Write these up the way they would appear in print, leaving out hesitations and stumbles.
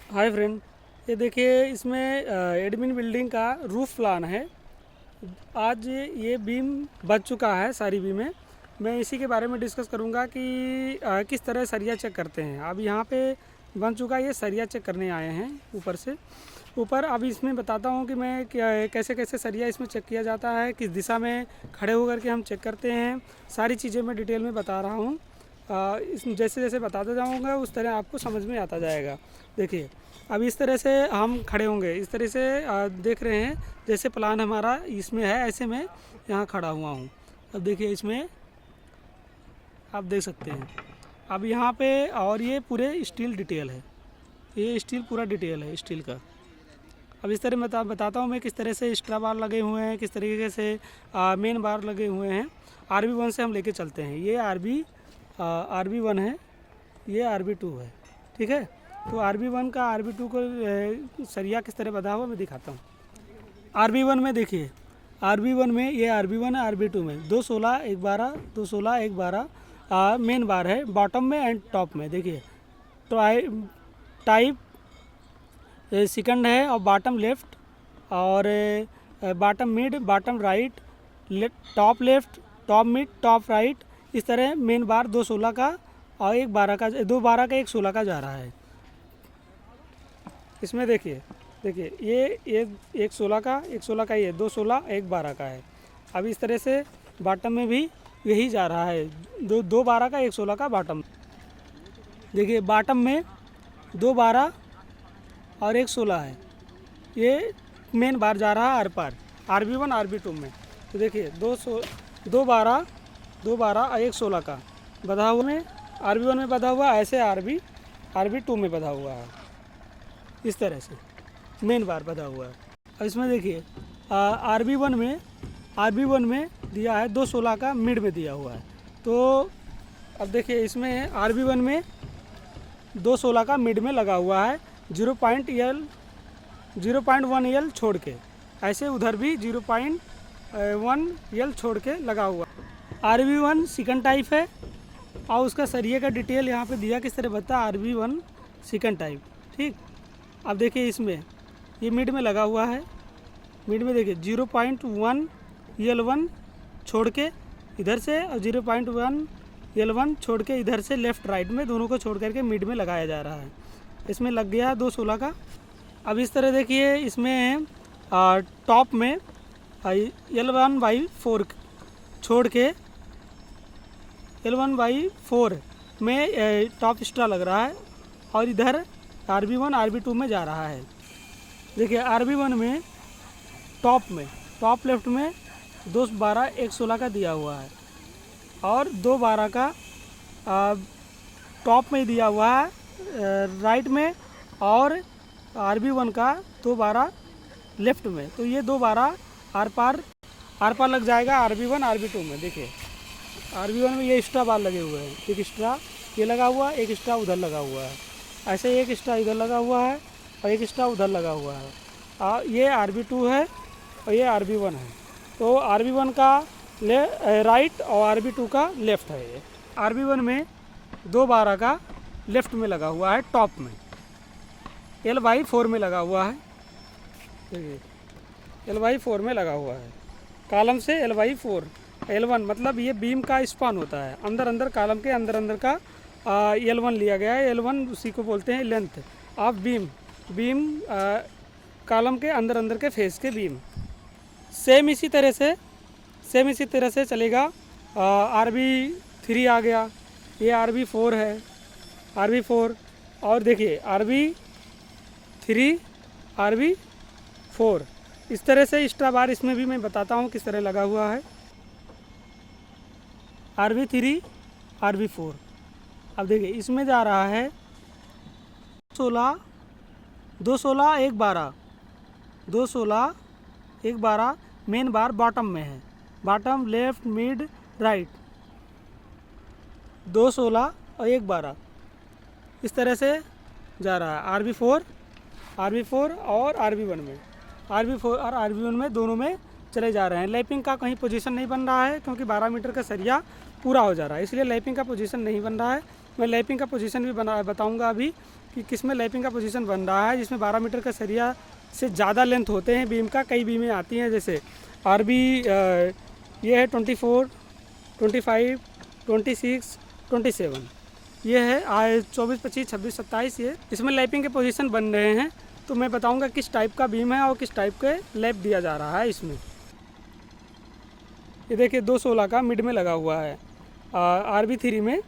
Hi friend, ये देखिए इसमें एडमिन बिल्डिंग का रूफ प्लान है। आज ये बीम बच चुका है, सारी बीमें। मैं इसी के बारे में डिस्कस करूंगा कि किस तरह सरिया चेक करते हैं। अब यहाँ पे बन चुका है, ये सरिया चेक करने आए हैं ऊपर से ऊपर। अब इसमें बताता हूँ कि मैं कैसे कैसे सरिया इसमें चेक किया जाता है, किस दिशा में खड़े होकर के हम चेक करते हैं। सारी चीज़ें मैं डिटेल में बता रहा हूँ। इस जैसे जैसे बताते जाऊँगा उस तरह आपको समझ में आता जाएगा। देखिए, अब इस तरह से हम खड़े होंगे, इस तरह से देख रहे हैं जैसे प्लान हमारा इसमें है, ऐसे मैं यहाँ खड़ा हुआ हूँ। अब देखिए इसमें आप देख सकते हैं। अब यहाँ पे और ये पूरे स्टील डिटेल है, ये स्टील पूरा डिटेल है स्टील का। अब इस तरह बताता हूँ मैं किस तरह से एक्स्ट्रा बार लगे हुए हैं, किस तरीके से मेन बार लगे हुए हैं। RB1 से हम लेके चलते हैं। ये RB1 है, ये RB2 है, ठीक है। तो RB1 का RB2 को सरिया किस तरह बंधा हुआ मैं दिखाता हूँ। RB1 में देखिए, RB1 में ये RB1 है, RB2 में 216 1 12 216 1 12 मेन बार है, बॉटम में एंड टॉप में। देखिए टाइप सेकंड है, और बॉटम लेफ्ट, और bottom mid, bottom right, top left, top mid, top right. इस तरह मेन बार 216 का और 1 12 का, 2 12 का 1 16 का जा रहा है। इसमें देखिए ये 1 16 का, 1 16 का, ये 2 16 1 12 का है। अब इस तरह से बॉटम में भी यही जा रहा है, 2 12 का 1 16 का बॉटम। देखिए बॉटम में 2 12 और 1 16 है, ये मेन बार जा रहा है आर पार RB1 RB2 में। तो देखिए 2 12 और 1 16 का बधा हुआ में RB1 में बधा हुआ, ऐसे RB2 में बधा हुआ है। इस तरह से मेन बार बधा हुआ है। अब इसमें देखिए RB1 में दिया है 2 16 का, मिड में दिया हुआ है। तो अब देखिए इसमें RB1 में 2 16 का मिड में लगा हुआ है, 0.1 L छोड़ के। ऐसे उधर भी 0.1 L छोड़ के लगा हुआ। RB1 सेकंड टाइप है, और उसका सरिये का डिटेल यहाँ पे दिया किस तरह बता, RB1 सेकंड टाइप, ठीक। अब देखिए इसमें ये मिड में लगा हुआ है, मिड में देखिए 0.1 L1 छोड़ के इधर से, और 0.1 L1 छोड़ के इधर से, लेफ़्ट राइट में दोनों को छोड़ करके मिड में लगाया जा रहा है। इसमें लग गया 2 16 का। अब इस तरह देखिए इसमें टॉप में L1/4 छोड़ के L1/4 में टॉप एक्स्ट्रा लग रहा है, और इधर RB1 RB2 में जा रहा है। देखिए RB1 में टॉप लेफ्ट में 2 12 1 16 का दिया हुआ है, और 2 12 का टॉप में दिया हुआ है राइट में, और RB1 का 2 12 लेफ्ट में। तो ये 2 12 आर पार लग जाएगा RB1 RB2 में। देखिए RB1 में ये एक्स्ट्रा बार लगे हुए हैं, एक एक्स्ट्रा ये लगा हुआ है, एक एक्स्ट्रा उधर लगा हुआ है, ऐसे एक एक्स्ट्रा इधर लगा हुआ है, और एक एक्स्ट्रा उधर लगा हुआ है। ये RB2 है और ये RB1 है। तो RB1 का राइट और RB2 का लेफ़्ट है। ये RB1 में 2 12 का लेफ़्ट में लगा हुआ है, टॉप में L/4 में लगा हुआ है। देखिए L/4 में लगा हुआ है, कॉलम से L/4। L1 मतलब ये बीम का स्पान होता है, अंदर कॉलम के अंदर का L1 लिया गया है। L1 उसी को बोलते हैं लेंथ ऑफ बीम कॉलम के अंदर के फेस के बीम। सेम इसी तरह से चलेगा। RB3 आ गया, ये RB4 है, RB4। और देखिए RB3 RB4 इस तरह से एक्स्ट्रा बार इसमें भी मैं बताता हूँ किस तरह लगा हुआ है। RB3 RB4। अब देखिए इसमें जा रहा है 2 16 1 12 2 16 1 12 मेन बार बॉटम में है, बॉटम लेफ्ट मिड राइट, 2 16 और 1 12 इस तरह से जा रहा है। RB4 और RB1 में, RB4 और RB1 में दोनों में चले जा रहे हैं। लैपिंग का कहीं पोजीशन नहीं बन रहा है, क्योंकि 12 मीटर का सरिया पूरा हो जा रहा है, इसलिए लैपिंग का पोजीशन नहीं बन रहा है। मैं लैपिंग का पोजीशन भी बताऊंगा अभी। कि किस में लैपिंग का पोजीशन बन रहा है, जिसमें 12 मीटर का सरिया से ज़्यादा लेंथ होते हैं बीम का। कई बीमें आती हैं जैसे आरबी ये है 24, 25, 26, 27, ये है 24, 25, 26, 27, ये इसमें लैपिंग के पोजीशन बन रहे हैं। तो मैं बताऊंगा किस टाइप का बीम है और किस टाइप के लैप दिया जा रहा है इसमें। ये देखिए 216 का मिड में लगा हुआ है RB3 में।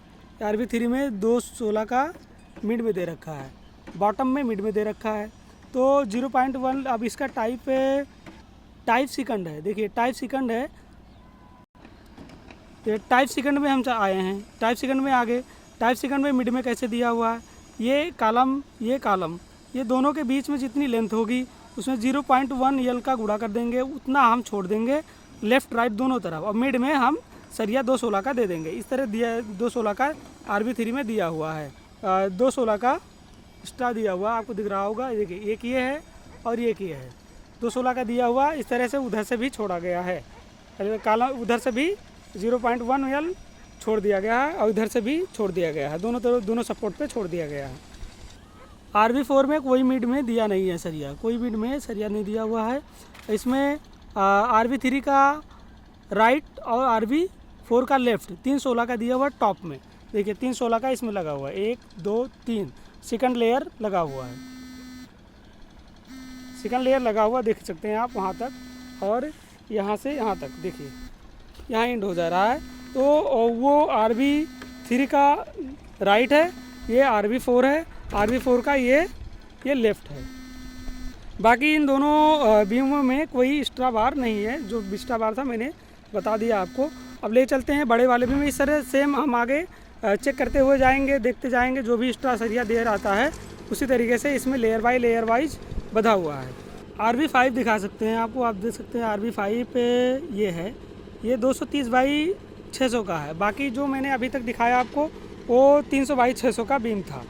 RB3 में 216 का मिड में दे रखा है, बॉटम में मिड में दे रखा है। तो 0.1 अब इसका टाइप सेकंड है। देखिए टाइप सेकंड है, ये टाइप सेकंड में हम आए हैं, टाइप सेकंड में आगे। टाइप सेकंड में मिड में कैसे दिया हुआ है, ये कॉलम ये दोनों के बीच में जितनी लेंथ होगी उसमें 0.1 यल का गुणा कर देंगे, उतना हम छोड़ देंगे लेफ़्ट राइट दोनों तरफ, और मिड में हम सरिया 216 का दे देंगे। इस तरह दिया 216 का RB3 में दिया हुआ है। 216 का एक्स्ट्रा दिया हुआ आपको दिख रहा होगा। देखिए एक ये है और एक ये है, 216 का दिया हुआ। इस तरह से उधर से भी छोड़ा गया है, कॉलम उधर से भी 0.1 यल छोड़ दिया गया है और इधर से भी छोड़ दिया गया है, दोनों तरफ दोनों सपोर्ट पे छोड़ दिया गया है। RB4 में कोई मिड में दिया नहीं है सरिया, कोई मिड में सरिया नहीं दिया हुआ है। इसमें RB3 का राइट और RB4 का लेफ़्ट 316 का दिया हुआ टॉप में। देखिए 316 का इसमें लगा हुआ है, 1 2 3 सेकंड लेयर लगा हुआ है, सेकंड लेयर लगा हुआ देख सकते हैं आप वहाँ तक, और यहाँ से यहाँ तक देखिए यहाँ एंड हो जा रहा है। तो वो RB3 का राइट है, ये RB4 है, RB4 का ये लेफ़्ट है। बाकी इन दोनों बीमों में कोई एक्स्ट्रा बार नहीं है, जो एक्स्ट्रा बार था मैंने बता दिया आपको। अब ले चलते हैं बड़े वाले बीम। इस तरह सेम हम आगे चेक करते हुए जाएंगे, देखते जाएंगे, जो भी एक्स्ट्रा सरिया दे रहता है उसी तरीके से इसमें लेयर बाय लेयर वाइज बधा हुआ है। RB5 दिखा सकते हैं आपको, आप देख सकते हैं RB5 पे ये है, ये 230 बाई 600 का है। बाकी जो मैंने अभी तक दिखाया आपको वो 300 बाई 600 का बीम था।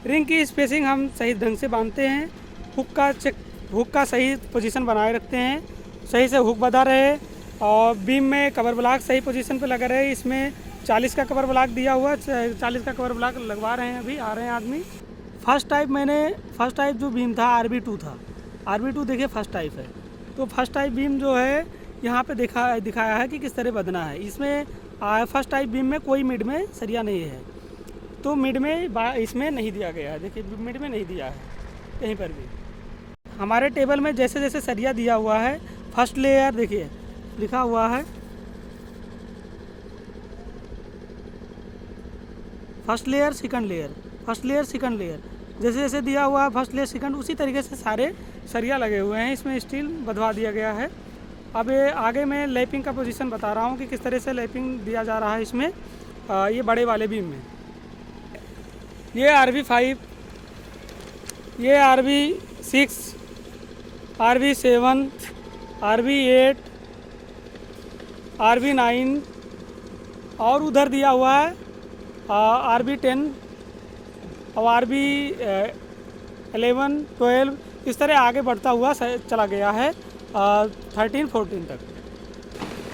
रिंग की स्पेसिंग हम सही ढंग से बांधते हैं, हुक का सही पोजीशन बनाए रखते हैं, सही से हुक बधा रहे, और बीम में कवर ब्लॉक सही पोजीशन पे लगा रहे। इसमें 40 का कवर ब्लॉक दिया हुआ, 40 का कवर ब्लॉक लगवा रहे हैं, अभी आ रहे हैं आदमी। फर्स्ट टाइप जो बीम था RB2 था, RB2 देखिए फर्स्ट टाइप है। तो फर्स्ट टाइप बीम जो है यहाँ पे दिखाया है कि किस तरह बदना है। इसमें फर्स्ट टाइप बीम में कोई मिड में सरिया नहीं है, तो मिड में इसमें नहीं दिया गया है। देखिए मिड में नहीं दिया है कहीं पर भी। हमारे टेबल में जैसे जैसे सरिया दिया हुआ है, फर्स्ट लेयर देखिए लिखा हुआ है, first layer second layer, first layer second layer, जैसे जैसे दिया हुआ है फर्स्ट लेयर सेकंड, उसी तरीके से सारे सरिया लगे हुए हैं। इसमें स्टील बधवा दिया गया है। अब ये आगे मैं लैपिंग का पोजीशन बता रहा हूँ कि किस तरह से लैपिंग दिया जा रहा है इसमें। ये बड़े वाले बीम में ये RB5, ये RB6, RB7, RB8, RB9, और उधर दिया हुआ है RB10 और RB11, 12, इस तरह आगे बढ़ता हुआ चला गया है 13, 14 तक।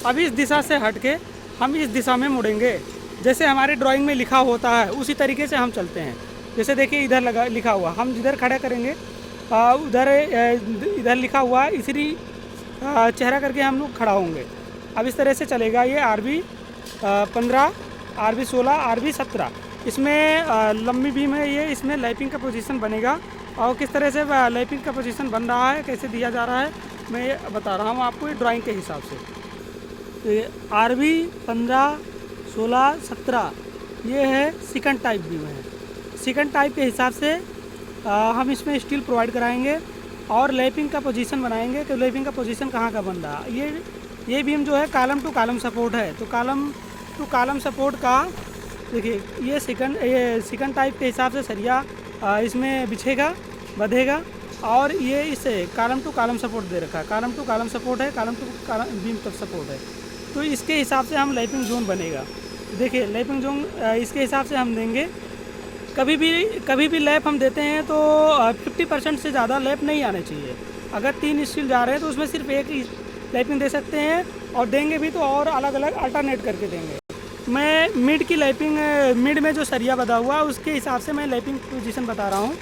अब इस दिशा से हट के हम इस दिशा में मुड़ेंगे, जैसे हमारी ड्राइंग में लिखा होता है उसी तरीके से हम चलते हैं। जैसे देखिए इधर लिखा हुआ, हम जिधर खड़ा करेंगे उधर इधर लिखा हुआ, इसी चेहरा करके हम लोग खड़ा होंगे। अब इस तरह से चलेगा ये RB15, RB16, RB17। इसमें लंबी बीम है ये, इसमें लैपिंग का पोजीशन बनेगा, और किस तरह से लैपिंग का पोजीशन बन रहा है, कैसे दिया जा रहा है, मैं ये बता रहा हूँ आपको ये ड्राइंग के हिसाब से। तो ये RB15, 16, 17 ये है सेकंड टाइप बीम है। सेकंड टाइप के हिसाब से हम इसमें स्टील प्रोवाइड कराएंगे और लैपिंग का पोजीशन बनाएंगे कि लैपिंग का पोजीशन कहाँ का बन रहा है। ये बीम जो है कॉलम टू कॉलम सपोर्ट है, तो कॉलम टू कॉलम सपोर्ट का देखिए ये सेकंड टाइप के हिसाब से सरिया इसमें बिछेगा, बधेगा, और ये इसे कॉलम टू कॉलम सपोर्ट दे रखा है, कॉलम टू कॉलम सपोर्ट है, कॉलम टू बीम तक सपोर्ट है। तो इसके हिसाब से हम लैपिंग जोन बनेगा। देखिए लैपिंग जोन इसके हिसाब से हम देंगे। कभी भी लैप हम देते हैं तो 50% से ज़्यादा लैप नहीं आने चाहिए। अगर 3 स्टील जा रहे हैं तो उसमें सिर्फ एक लैपिंग दे सकते हैं, और देंगे भी तो और अलग अलग अल्टरनेट करके देंगे। मैं मिड की लैपिंग, मिड में जो सरिया बंधा हुआ उसके हिसाब से मैं लैपिंग पोजीशन बता रहा हूँ।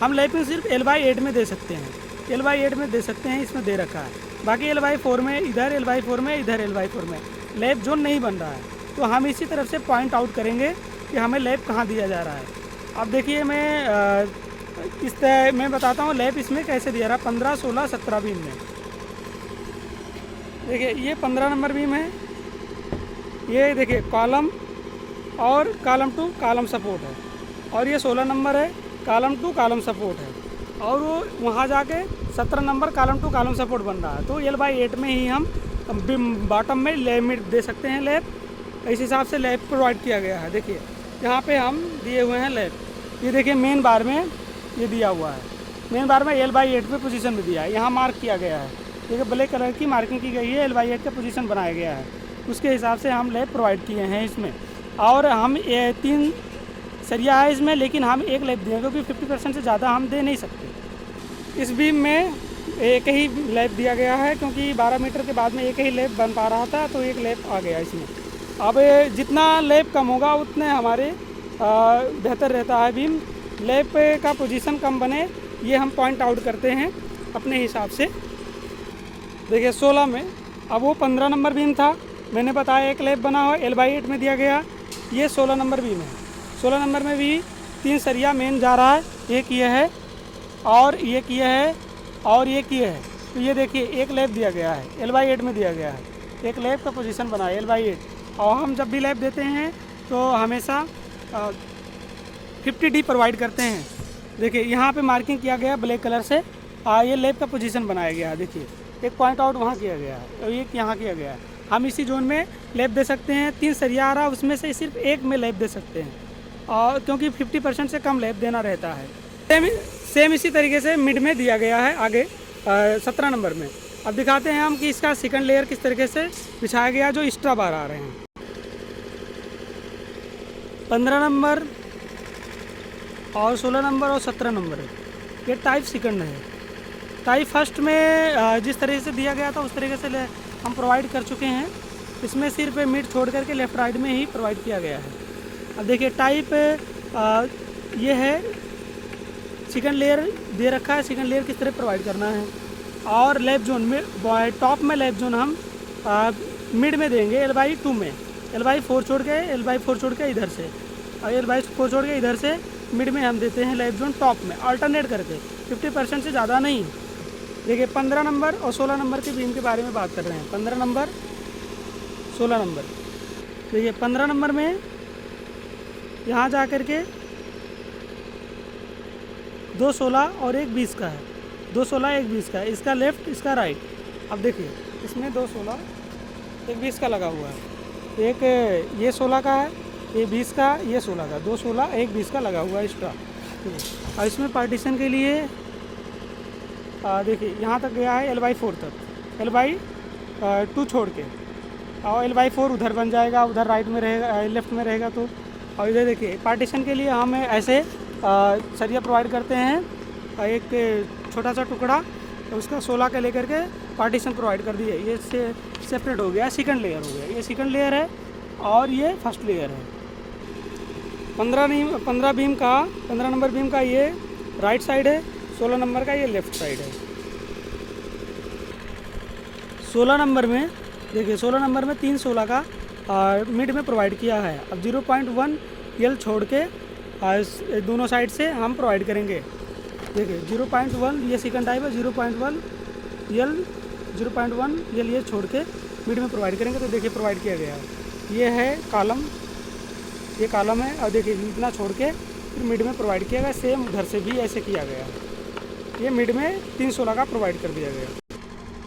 हम लैपिंग सिर्फ L/8 में दे सकते हैं, L/8 में दे सकते हैं, इसमें दे रखा है। बाकी L/4 में इधर, L/4 में इधर, L/4 में लैप जोन नहीं बन रहा है। तो हम इसी तरफ से पॉइंट आउट करेंगे कि हमें लैप कहाँ दिया जा रहा है। अब देखिए मैं बताता हूँ लैप इसमें कैसे दिया रहा है। 15, 16, 17 बीम में देखिए, ये 15 नंबर बीम है। ये देखिए कॉलम और कॉलम टू कॉलम सपोर्ट है, और ये 16 नंबर है, कॉलम टू कॉलम सपोर्ट है, और वो वहाँ जाके 17 number column to column support बन रहा है। तो L/8 में ही हम बॉटम में लिमिट दे सकते हैं लैप। इस हिसाब से लैप प्रोवाइड किया गया है। देखिए यहाँ पे हम दिए हुए हैं लैप। ये देखिए मेन बार में ये दिया हुआ है, मेन बार में L/8 पे पोजीशन में दिया है, यहाँ मार्क किया गया है। देखिए ब्लैक कलर की मार्किंग की गई है, L/8 का पोजीशन बनाया गया है, उसके हिसाब से हम लैप प्रोवाइड किए हैं इसमें। और हम 3 सरिया है इसमें, लेकिन हम एक लैप दिए क्योंकि 50% से ज़्यादा हम दे नहीं सकते। इस बीम में एक ही लैप दिया गया है, क्योंकि 12 मीटर के बाद में एक ही लैप बन पा रहा था, तो एक लैप आ गया इसमें। अब जितना लैप कम होगा उतने हमारे बेहतर रहता है बीम। लैप का पोजीशन कम बने ये हम पॉइंट आउट करते हैं अपने हिसाब से। देखिए 16 में, अब वो 15 नंबर बीम था, मैंने बताया एक लैप बना हुआ L/8 में दिया गया। ये 16 नंबर बीम है। 16 नंबर में भी 3 सरिया मेन जा रहा है, एक ये है और एक ये है और एक ये है। तो ये देखिए एक लैप दिया गया है, L/8 में दिया गया है, एक लैप का पोजीशन बना है L/8। और हम जब भी लैप देते हैं तो हमेशा 50D प्रोवाइड करते हैं। देखिए यहाँ पे मार्किंग किया गया ब्लैक कलर से, ये लैप का पोजीशन बनाया गया है। देखिए एक पॉइंट आउट वहाँ किया गया है और एक यहाँ किया गया है। हम इसी जोन में लैप दे सकते हैं। 3 सरिया आ रहा है, उसमें से सिर्फ एक में लैप दे सकते हैं, और क्योंकि 50% से कम लैप देना रहता है। सेम इसी तरीके से मिड में दिया गया है आगे 17 नंबर में। अब दिखाते हैं हम कि इसका सेकंड लेयर किस तरीके से बिछाया गया, जो एक्स्ट्रा बार आ रहे हैं। 15 नंबर और 16 नंबर और 17 नंबर ये टाइप सेकंड है। टाइप फर्स्ट में जिस तरीके से दिया गया था उस तरीके से हम प्रोवाइड कर चुके हैं। इसमें सिर्फ मिड छोड़ करके लेफ़्ट राइट में ही प्रोवाइड किया गया है। अब देखिए टाइप ये है, सेकंड लेयर दे रखा है, सेकंड लेयर किस तरह प्रोवाइड करना है। और लैप जोन में टॉप में लैप जोन हम मिड में देंगे L/2 में, L/4 छोड़ के इधर से, और L/4 छोड़ के इधर से मिड में हम देते हैं लैप जोन टॉप में, अल्टरनेट करके 50% से ज़्यादा नहीं। देखिए 15 नंबर और 16 नंबर के बीम के बारे में बात कर रहे हैं। 15 नंबर 16 नंबर, देखिए 15 नंबर में यहाँ जा कर के 2 16 और 1 20 का है, 2 16 1 20 का है, इसका लेफ़्ट इसका राइट। अब देखिए इसमें 2 16 1 20 का लगा हुआ है, एक ये 16 का है, ये 20 का, ये 16 का, 2 16 1 20 का लगा हुआ है एक्स्ट्रा। और इसमें पार्टीशन के लिए देखिए यहाँ तक गया है L/4 तक, L/2 छोड़ के, और L/4 उधर बन जाएगा, उधर राइट में रहेगा, लेफ्ट में रहेगा तो। और इधर देखिए पार्टीशन के लिए हम ऐसे सरिया प्रोवाइड करते हैं, एक छोटा सा टुकड़ा, तो उसका 16 का लेकर के पार्टीशन प्रोवाइड कर दिए। ये सेपरेट हो गया, सेकंड लेयर हो गया, ये सेकंड लेयर है और ये फर्स्ट लेयर है। 15 बीम का, 15 नंबर बीम का ये राइट साइड है, 16 नंबर का ये लेफ़्ट साइड है। 16 नंबर में देखिए 16 नंबर में 3 16 का मिड में प्रोवाइड किया है। अब 0.1 L छोड़ के दोनों साइड से हम प्रोवाइड करेंगे। देखिए 0.1 ये सेकंड टाइप है, 0.1 L ये छोड़ के मिड में प्रोवाइड करेंगे। तो देखिए प्रोवाइड किया गया है, ये है कॉलम, ये कॉलम है, और देखिए इतना छोड़ के फिर मिड में प्रोवाइड किया गया। सेम उधर से भी ऐसे किया गया है, ये मिड में 3 16 का प्रोवाइड कर दिया गया।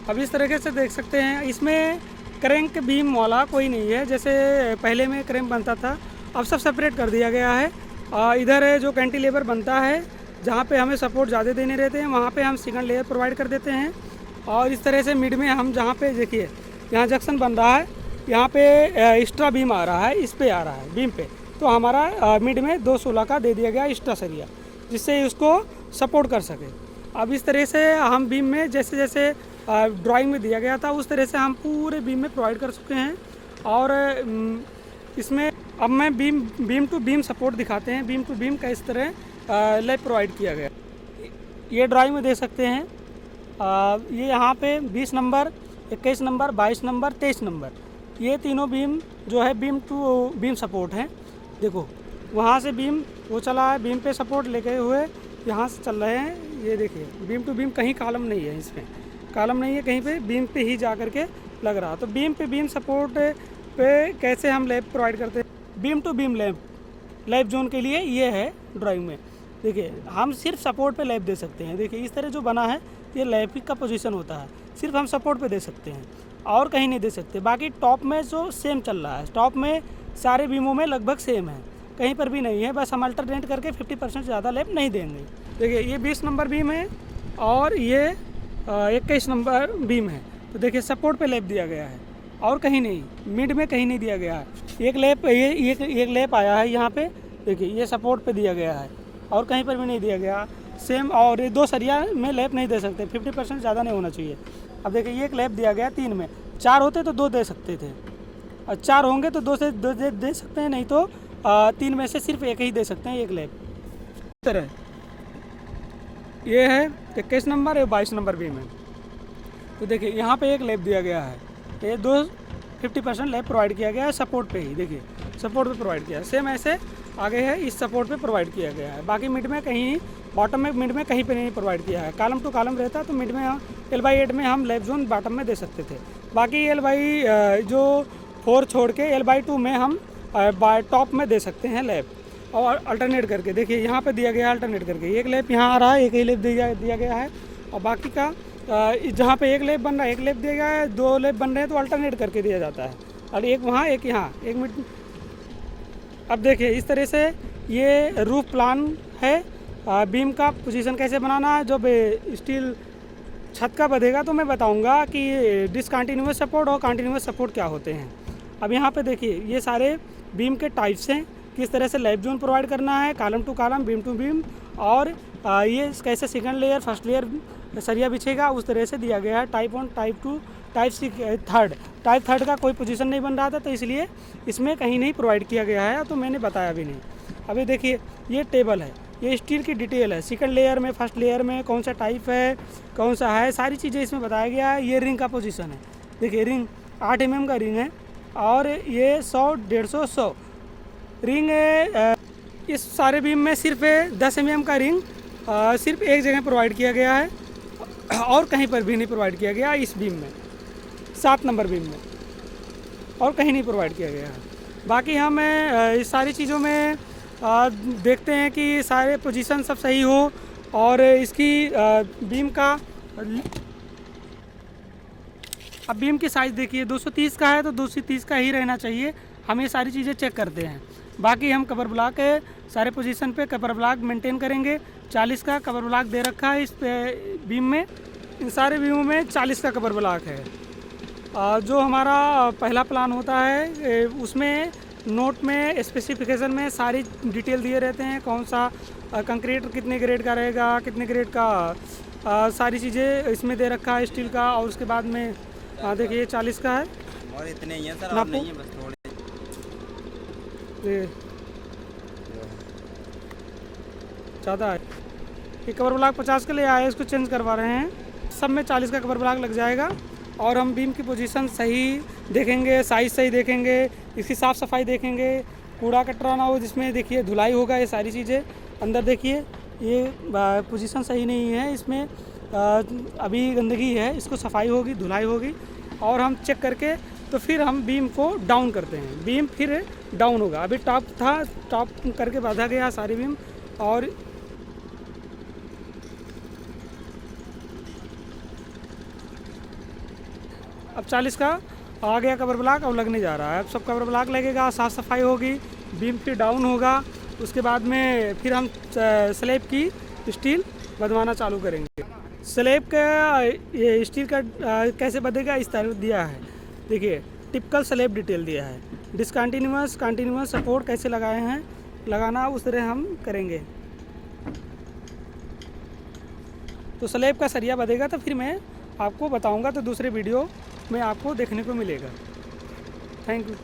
अब इस तरीके से देख सकते हैं, इसमें क्रैंक बीम वाला कोई नहीं है, जैसे पहले में क्रैंक बनता था, अब सब सेपरेट कर दिया गया है। इधर जो कैंटिलीवर बनता है, जहाँ पे हमें सपोर्ट ज़्यादा देने रहते हैं, वहाँ पे हम सेकंड लेयर प्रोवाइड कर देते हैं। और इस तरह से मिड में हम जहाँ पे देखिए यहाँ जंक्शन बन रहा है, यहाँ पे एक्स्ट्रा बीम आ रहा है, इस पे आ रहा है बीम पे, तो हमारा मिड में 2 16 का दे दिया गया एक्स्ट्रा सरिया, जिससे उसको सपोर्ट कर सके। अब इस तरह से हम बीम में जैसे जैसे ड्राइंग में दिया गया था उस तरह से हम पूरे बीम में प्रोवाइड कर चुके हैं। और इसमें अब मैं बीम टू बीम सपोर्ट दिखाते हैं, बीम टू बीम का इस तरह लैब प्रोवाइड किया गया। ये ड्राइंग में देख सकते हैं, ये यहाँ पे 20 नंबर, 21 नंबर, 22 नंबर, 23 नंबर, ये तीनों बीम जो है बीम टू बीम सपोर्ट हैं। देखो वहाँ से बीम वो चला है, बीम पे सपोर्ट लेके हुए यहाँ से चल रहे हैं। ये देखिए बीम टू बीम कहीं कॉलम नहीं है, इसमें कॉलम नहीं है कहीं पे, बीम पे ही जा कर के लग रहा। तो बीम पे बीम सपोर्ट पे कैसे हम लैब प्रोवाइड करते हैं, beam to beam lab zone के लिए ये है ड्राइंग में। देखिए हम सिर्फ सपोर्ट पे लैब दे सकते हैं। देखिए इस तरह जो बना है ये लैब का पोजीशन होता है, सिर्फ हम सपोर्ट पे दे सकते हैं और कहीं नहीं दे सकते। बाकी टॉप में जो सेम चल रहा है, टॉप में सारे बीमों में लगभग सेम है, कहीं पर भी नहीं है। बस हम अल्टरनेट करके 50% ज़्यादा लैब नहीं देंगे। देखिए ये 20 नंबर बीम है और ये 21 नंबर बीम है। तो देखिए सपोर्ट पे लैब दिया गया है और कहीं नहीं, मिड में कहीं नहीं दिया गया है। एक लैब आया है यहाँ पे, देखिए ये सपोर्ट पे दिया गया है और कहीं पर भी नहीं दिया गया सेम। और ये 2 सरिया में लैब नहीं दे सकते, 50% ज़्यादा नहीं होना चाहिए। अब देखिए ये एक लैब दिया गया 3 में, 4 होते तो 2 दे सकते थे, और 4 होंगे तो 2 से 2 दे सकते हैं, नहीं तो 3 में से सिर्फ एक ही दे सकते हैं, एक लैब। इस तरह ये है 21 नंबर और 22 नंबर बीम है। तो देखिए यहाँ पे एक लैब दिया गया है, ये 50% लैब प्रोवाइड किया गया है सपोर्ट पे ही। देखिए सपोर्ट पे प्रोवाइड किया है, सेम ऐसे आगे है इस सपोर्ट पे प्रोवाइड किया गया है। बाकी मिड में कहीं, बॉटम में मिड में कहीं पे नहीं प्रोवाइड किया है। कॉलम टू कॉलम रहता तो मिड में L/8 में हम लैब जोन बॉटम में दे सकते थे। बाकी जो 4 छोड़ के L/2 में हम टॉप में दे सकते हैं लैब, और अल्टरनेट करके। देखिए यहाँ पे दिया गया है अल्टरनेट करके, एक लैब यहाँ आ रहा है, एक ही लैब दिया गया है, और बाकी का जहाँ पे एक लैब बन रहा है एक लैब दिया गया है, 2 लैब बन रहे हैं तो अल्टरनेट करके दिया जाता है, और एक वहाँ एक यहाँ, एक मिनट। अब देखिए इस तरह से ये रूफ प्लान है। बीम का पोजीशन कैसे बनाना है, जब स्टील छत का बंधेगा तो मैं बताऊंगा कि डिसकंटिन्यूअस सपोर्ट और कंटिन्यूअस सपोर्ट क्या होते हैं। अब यहाँ पे देखिए ये सारे बीम के टाइप्स हैं, किस तरह से लैब जोन प्रोवाइड करना है, column to column, beam to beam, और ये कैसे सेकंड लेयर फर्स्ट लेयर सरिया बिछेगा उस तरह से दिया गया है। टाइप 1, टाइप 2, टाइप थर्ड का कोई पोजीशन नहीं बन रहा था, तो इसलिए इसमें कहीं नहीं प्रोवाइड किया गया है, तो मैंने बताया भी नहीं। अभी देखिए ये टेबल है, ये स्टील की डिटेल है, सेकंड लेयर में फर्स्ट लेयर में कौन सा टाइप है, कौन सा है, सारी चीज़ें इसमें बताया गया है। ये रिंग का पोजीशन है, देखिए रिंग 8 mm का रिंग है, और ये 100, 150, 100 रिंग है। इस सारे बीम में सिर्फ 10 mm का रिंग सिर्फ एक जगह प्रोवाइड किया गया है, और कहीं पर भी नहीं प्रोवाइड किया गया इस बीम में, 7 नंबर बीम में, और कहीं नहीं प्रोवाइड किया गया है। बाकी हम इस सारी चीज़ों में देखते हैं कि सारे पोजीशन सब सही हो, और इसकी बीम का, अब बीम की साइज़ देखिए 230 का है तो 230 का ही रहना चाहिए। हम ये सारी चीज़ें चेक करते हैं। बाकी हम कवर ब्लॉक सारे पोजीशन पे कवर ब्लॉक मेंटेन करेंगे। 40 का कवर ब्लॉक दे रखा है इस बीम में, इन सारे बीमों में 40 का कवर ब्लॉक है। जो हमारा पहला प्लान होता है उसमें नोट में स्पेसिफिकेशन में सारी डिटेल दिए रहते हैं, कौन सा कंक्रीट कितने ग्रेड का रहेगा, कितने ग्रेड का, सारी चीज़ें इसमें दे रखा है स्टील का। और उसके बाद में देखिए 40 का है, और इतने ही हैं सर, और नहीं है बस थोड़े। ये ज़्यादा है, ये कवर ब्लॉक 50 के लिए आया है, इसको चेंज करवा रहे हैं। सब में 40 का कवर ब्लॉक लग जाएगा, और हम बीम की पोजीशन सही देखेंगे, साइज़ सही देखेंगे, इसकी साफ़ सफाई देखेंगे, कूड़ा कचरा ना हो जिसमें देखिए धुलाई होगा, ये सारी चीज़ें। अंदर देखिए ये पोजीशन सही नहीं है, इसमें अभी गंदगी है, इसको सफाई होगी, धुलाई होगी, और हम चेक करके तो फिर हम बीम को डाउन करते हैं। बीम फिर डाउन होगा, अभी टॉप था, टॉप करके बांधा गया सारी बीम, और अब 40 का आ गया कवर ब्लॉक, अब लगने जा रहा है। अब सब कवर ब्लॉक लगेगा, साफ़ सफाई होगी, बीम फिर डाउन होगा। उसके बाद में फिर हम स्लैब की स्टील बंधवाना चालू करेंगे। स्लैब का ये स्टील का कैसे बंधेगा इस तरह दिया है, देखिए टिपिकल स्लैब डिटेल दिया है। डिसकंटिन्यूअस कंटिन्यूअस सपोर्ट कैसे लगाए हैं, लगाना उस तरह हम करेंगे। तो स्लैब का सरिया बंधेगा तो फिर मैं आपको बताऊंगा, तो दूसरे वीडियो में आपको देखने को मिलेगा। Thank you.